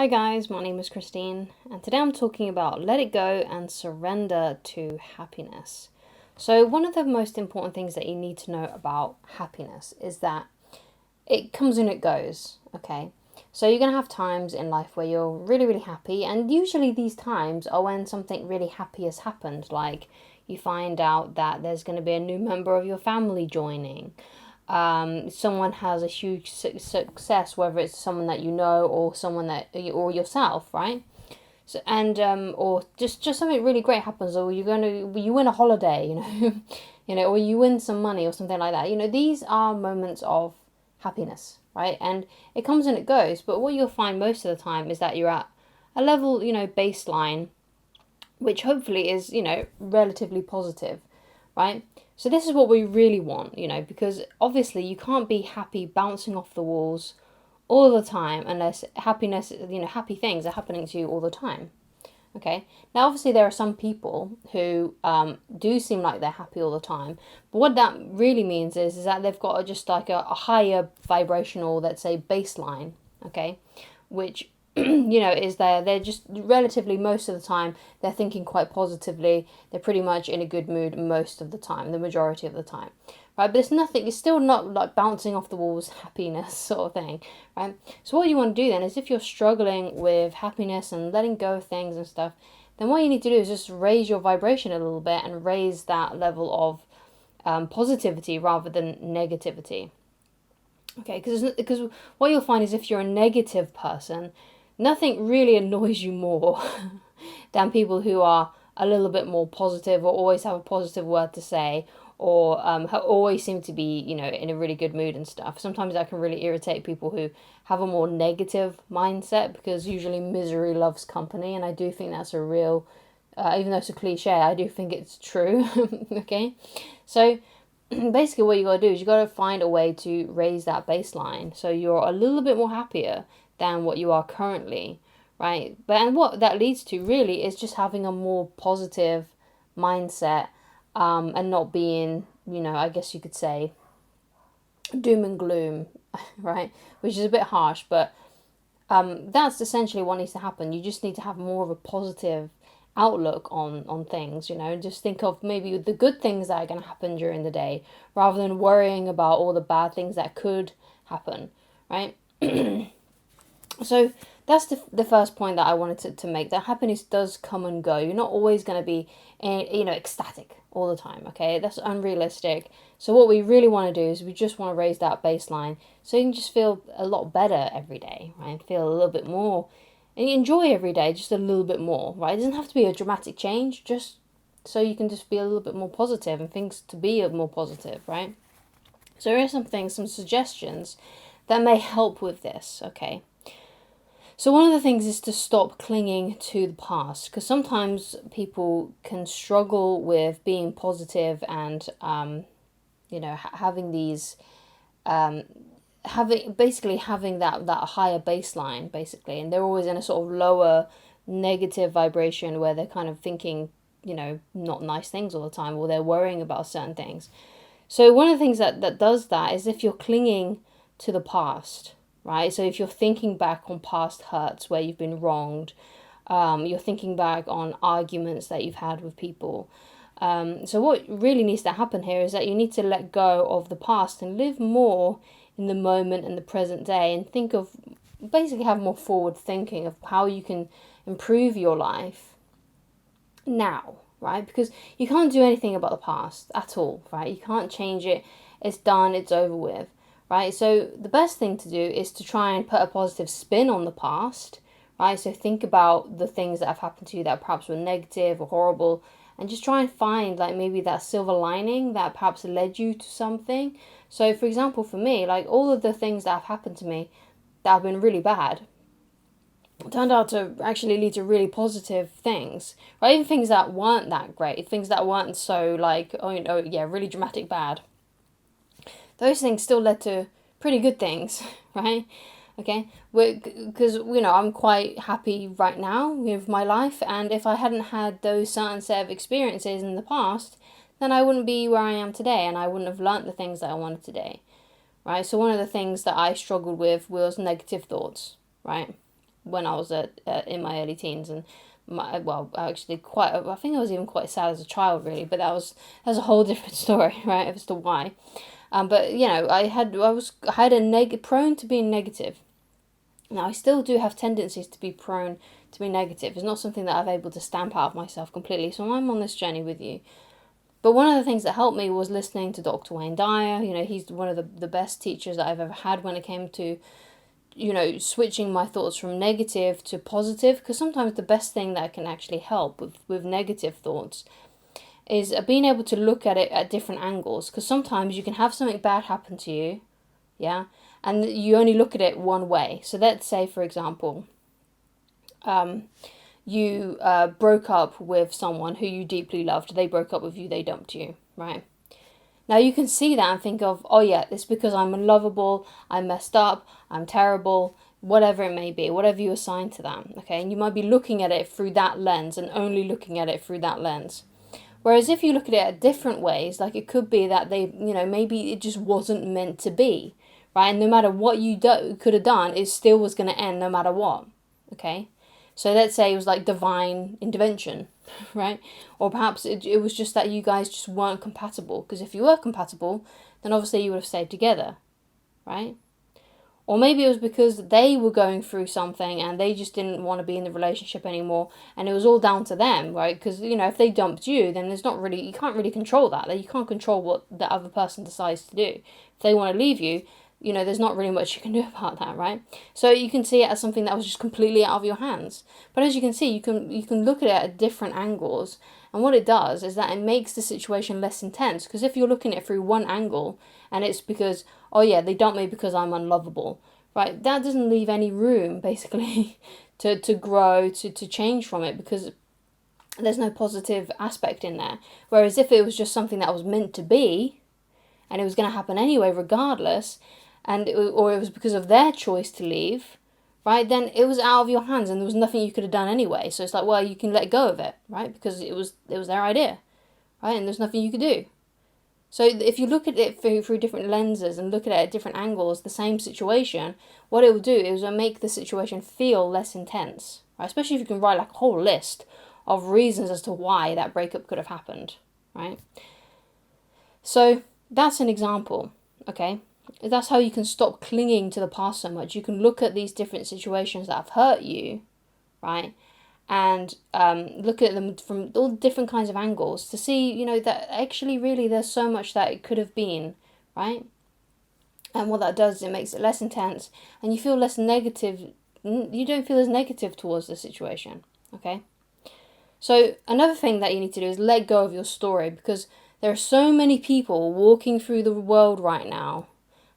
Hi guys, my name is Christine, and today I'm talking about let it go and surrender to happiness. So, one of the most important things that you need to know about happiness is that it comes and it goes, okay? So, you're going to have times in life where you're really, really happy, and usually these times are when something really happy has happened, like you find out that there's going to be a new member of your family joining. Someone has a huge success, whether it's someone that you know or someone that or yourself, right? So or just something really great happens, or you win a holiday, or you win some money or something like that. These are moments of happiness, right? And it comes and it goes. But what you'll find most of the time is that you're at a level, baseline, which hopefully is relatively positive, right? So this is what we really want, because obviously you can't be happy bouncing off the walls all the time unless happy things are happening to you all the time. Okay. Now, obviously, there are some people who do seem like they're happy all the time, but what that really means is that they've got just like a higher vibrational, let's say, baseline. Okay, which is they're just relatively most of the time they're thinking quite positively. They're pretty much in a good mood most of the time, the majority of the time, right? But it's still not like bouncing off the walls happiness sort of thing, right? So what you want to do then is, if you're struggling with happiness and letting go of things and stuff, then what you need to do is just raise your vibration a little bit and raise that level of positivity rather than negativity. Okay, because what you'll find is, if you're a negative person, nothing really annoys you more than people who are a little bit more positive, or always have a positive word to say, or always seem to be, in a really good mood and stuff. Sometimes that can really irritate people who have a more negative mindset, because usually misery loves company, and I do think that's a real, even though it's a cliche, I do think it's true. Okay, so basically what you got to do is you got to find a way to raise that baseline so you're a little bit more happier than what you are currently, right? And what that leads to really is just having a more positive mindset, and not being, I guess you could say, doom and gloom, right? Which is a bit harsh, but that's essentially what needs to happen. You just need to have more of a positive outlook on things, just think of maybe the good things that are going to happen during the day, rather than worrying about all the bad things that could happen, right? So that's the first point that I wanted to make, that happiness does come and go. You're not always going to be ecstatic all the time, okay? That's unrealistic. So what we really want to do is we just want to raise that baseline so you can just feel a lot better every day, right? Feel a little bit more, and you enjoy every day just a little bit more, right? It doesn't have to be a dramatic change, just so you can just be a little bit more positive and things to be more positive, right? So here are some suggestions that may help with this, okay? So one of the things is to stop clinging to the past, because sometimes people can struggle with being positive and having these having that higher baseline, basically, and they're always in a sort of lower negative vibration where they're kind of thinking not nice things all the time, or they're worrying about certain things. So one of the things that does that is if you're clinging to the past, right? So if you're thinking back on past hurts where you've been wronged, you're thinking back on arguments that you've had with people. So what really needs to happen here is that you need to let go of the past and live more in the moment and the present day, and think of, basically have more forward thinking of how you can improve your life now, right? Because you can't do anything about the past at all, right? You can't change it. It's done. It's over with, right? So the best thing to do is to try and put a positive spin on the past, right? So think about the things that have happened to you that perhaps were negative or horrible, and just try and find like maybe that silver lining that perhaps led you to something. So for example, for me, like all of the things that have happened to me that have been really bad turned out to actually lead to really positive things, right? Even things that weren't that great, things that weren't so like, really dramatic bad. Those things still led to pretty good things, right? Okay, because I'm quite happy right now with my life, and if I hadn't had those certain set of experiences in the past, then I wouldn't be where I am today, and I wouldn't have learnt the things that I wanted today, right? So one of the things that I struggled with was negative thoughts, right? when I was in my early teens, and actually I think I was even quite sad as a child, really, but that's a whole different story, right, as to why. But I had prone to being negative. Now I still do have tendencies to be prone to be negative. It's not something that I've able to stamp out of myself completely. So I'm on this journey with you. But one of the things that helped me was listening to Dr. Wayne Dyer. He's one of the best teachers that I've ever had when it came to, switching my thoughts from negative to positive. Because sometimes the best thing that can actually help with negative thoughts is being able to look at it at different angles. Because sometimes you can have something bad happen to you, yeah, and you only look at it one way. So let's say, for example, you broke up with someone who you deeply loved. They broke up with you, they dumped you, right? Now you can see that and think of, oh yeah, it's because I'm unlovable, I'm messed up, I'm terrible, whatever it may be, whatever you assign to that, okay? And you might be looking at it through that lens and only looking at it through that lens. Whereas if you look at it at different ways, like it could be that they, maybe it just wasn't meant to be, right? And no matter what you could have done, it still was going to end no matter what, okay? So let's say it was like divine intervention, right? Or perhaps it was just that you guys just weren't compatible. Because if you were compatible, then obviously you would have stayed together, right? Or maybe it was because they were going through something and they just didn't want to be in the relationship anymore, and it was all down to them, right? Because, if they dumped you, then you can't really control that. You can't control what the other person decides to do. If they want to leave you, there's not really much you can do about that, right? So you can see it as something that was just completely out of your hands. But as you can see, you can look at it at different angles, and what it does is that it makes the situation less intense. Because if you're looking at it through one angle, and it's because, oh yeah, they dumped me because I'm unlovable, right? That doesn't leave any room, basically, to grow, to change from it, because there's no positive aspect in there. Whereas if it was just something that was meant to be, and it was going to happen anyway, regardless, or it was because of their choice to leave, right, then it was out of your hands and there was nothing you could have done anyway. So it's like, well, you can let go of it, right, because it was their idea, right, and there's nothing you could do. So if you look at it through different lenses and look at it at different angles, the same situation, what it will do is it will make the situation feel less intense, right? Especially if you can write like a whole list of reasons as to why that breakup could have happened, right? So that's an example, okay? That's how you can stop clinging to the past so much. You can look at these different situations that have hurt you, right? And look at them from all different kinds of angles to see, that actually really there's so much that it could have been, right? And what that does is it makes it less intense and you feel less negative. You don't feel as negative towards the situation, okay? So another thing that you need to do is let go of your story, because there are so many people walking through the world right now,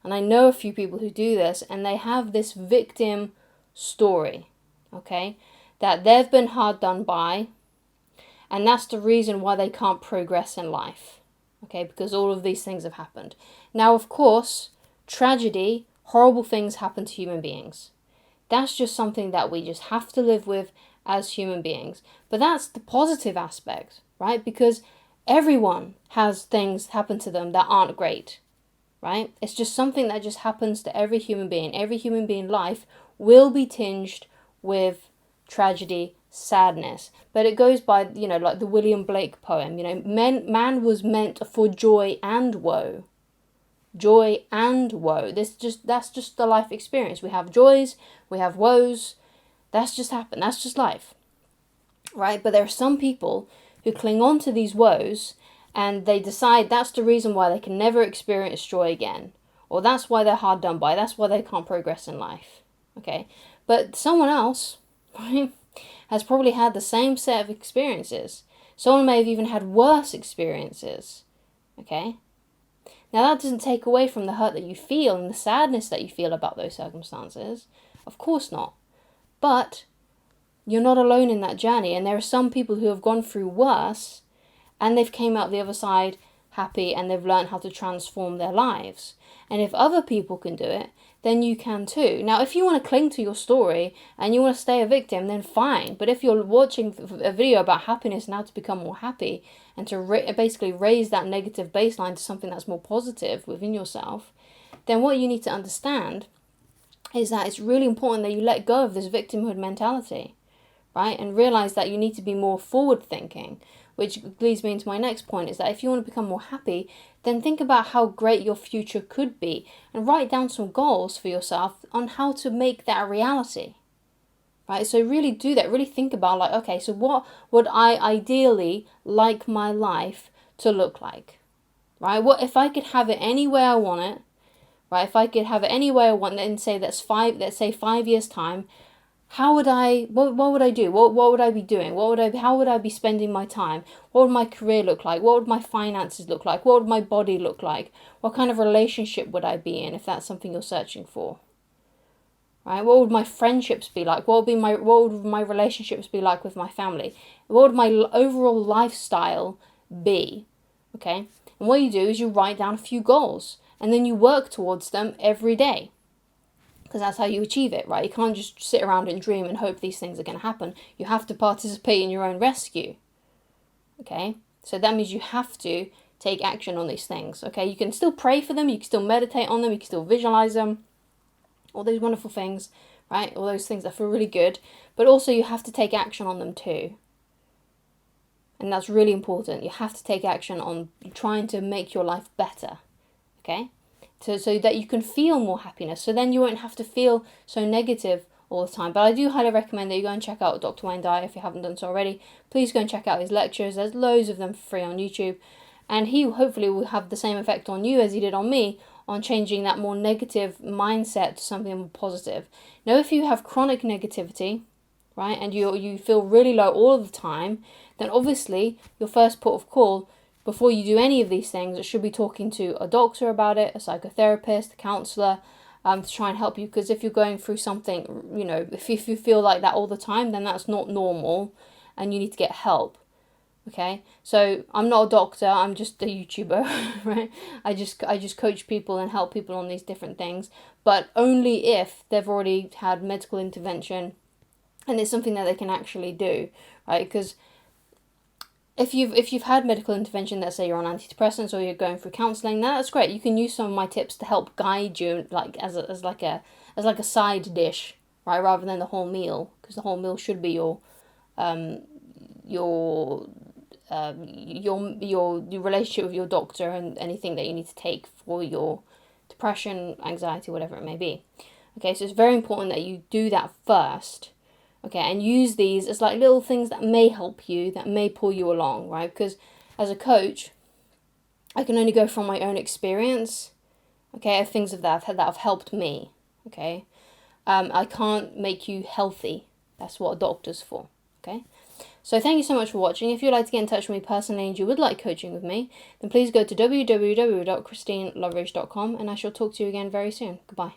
and I know a few people who do this, and they have this victim story, okay? That they've been hard done by, and that's the reason why they can't progress in life, okay? Because all of these things have happened. Now, of course, tragedy, horrible things happen to human beings. That's just something that we just have to live with as human beings. But that's the positive aspect, right? Because everyone has things happen to them that aren't great, right? It's just something that just happens to every human being. Every human being life will be tinged with tragedy, sadness. But it goes by, like the William Blake poem, man was meant for joy and woe. Joy and woe. That's just the life experience. We have joys, we have woes. That's just happened. That's just life, right? But there are some people who cling on to these woes and they decide that's the reason why they can never experience joy again, or that's why they're hard done by. That's why they can't progress in life. Okay, but someone else, right, has probably had the same set of experiences. Someone may have even had worse experiences. Okay. Now that doesn't take away from the hurt that you feel and the sadness that you feel about those circumstances. Of course not. But you're not alone in that journey, and there are some people who have gone through worse and they've came out the other side happy and they've learned how to transform their lives. And if other people can do it, then you can too. Now, if you want to cling to your story and you want to stay a victim, then fine. But if you're watching a video about happiness and how to become more happy and to basically raise that negative baseline to something that's more positive within yourself, then what you need to understand is that it's really important that you let go of this victimhood mentality, right? And realize that you need to be more forward thinking, which leads me into my next point, is that if you want to become more happy, then think about how great your future could be and write down some goals for yourself on how to make that a reality, right? So really do that. Really think about, like, okay, so what would I ideally like my life to look like, right? What if I could have it any way I want it, right? If I could have it any way I want it, and say let's say 5 years time, how would what would I do? What would I be doing? How would I be spending my time? What would my career look like? What would my finances look like? What would my body look like? What kind of relationship would I be in, if that's something you're searching for? Right? What would my friendships be like? What would my relationships be like with my family? What would my overall lifestyle be? Okay? And what you do is you write down a few goals, and then you work towards them every day. Because that's how you achieve it, right? You can't just sit around and dream and hope these things are going to happen. You have to participate in your own rescue. Okay? So that means you have to take action on these things. Okay? You can still pray for them. You can still meditate on them. You can still visualize them. All those wonderful things, right? All those things that feel really good. But also you have to take action on them too. And that's really important. You have to take action on trying to make your life better. Okay? So that you can feel more happiness. So then you won't have to feel so negative all the time. But I do highly recommend that you go and check out Dr. Wayne Dyer if you haven't done so already. Please go and check out his lectures. There's loads of them for free on YouTube. And he hopefully will have the same effect on you as he did on me, on changing that more negative mindset to something more positive. Now, if you have chronic negativity, right, and you feel really low all of the time, then obviously your first port of call before you do any of these things, it should be talking to a doctor about it, a psychotherapist, a counsellor, to try and help you. Because if you're going through something, if you feel like that all the time, then that's not normal, and you need to get help. Okay, so I'm not a doctor, I'm just a YouTuber, right? I just coach people and help people on these different things, but only if they've already had medical intervention and it's something that they can actually do, right? Because if you've had medical intervention, let's say you're on antidepressants or you're going through counselling, that's great. You can use some of my tips to help guide you, like as like a side dish, right? Rather than the whole meal, because the whole meal should be your relationship with your doctor and anything that you need to take for your depression, anxiety, whatever it may be. Okay, so it's very important that you do that first. Okay, and use these as like little things that may help you, that may pull you along, right? Because as a coach, I can only go from my own experience, okay, of things that have helped me, okay? I can't make you healthy. That's what a doctor's for, okay? So thank you so much for watching. If you'd like to get in touch with me personally and you would like coaching with me, then please go to www.christineloveridge.com and I shall talk to you again very soon. Goodbye.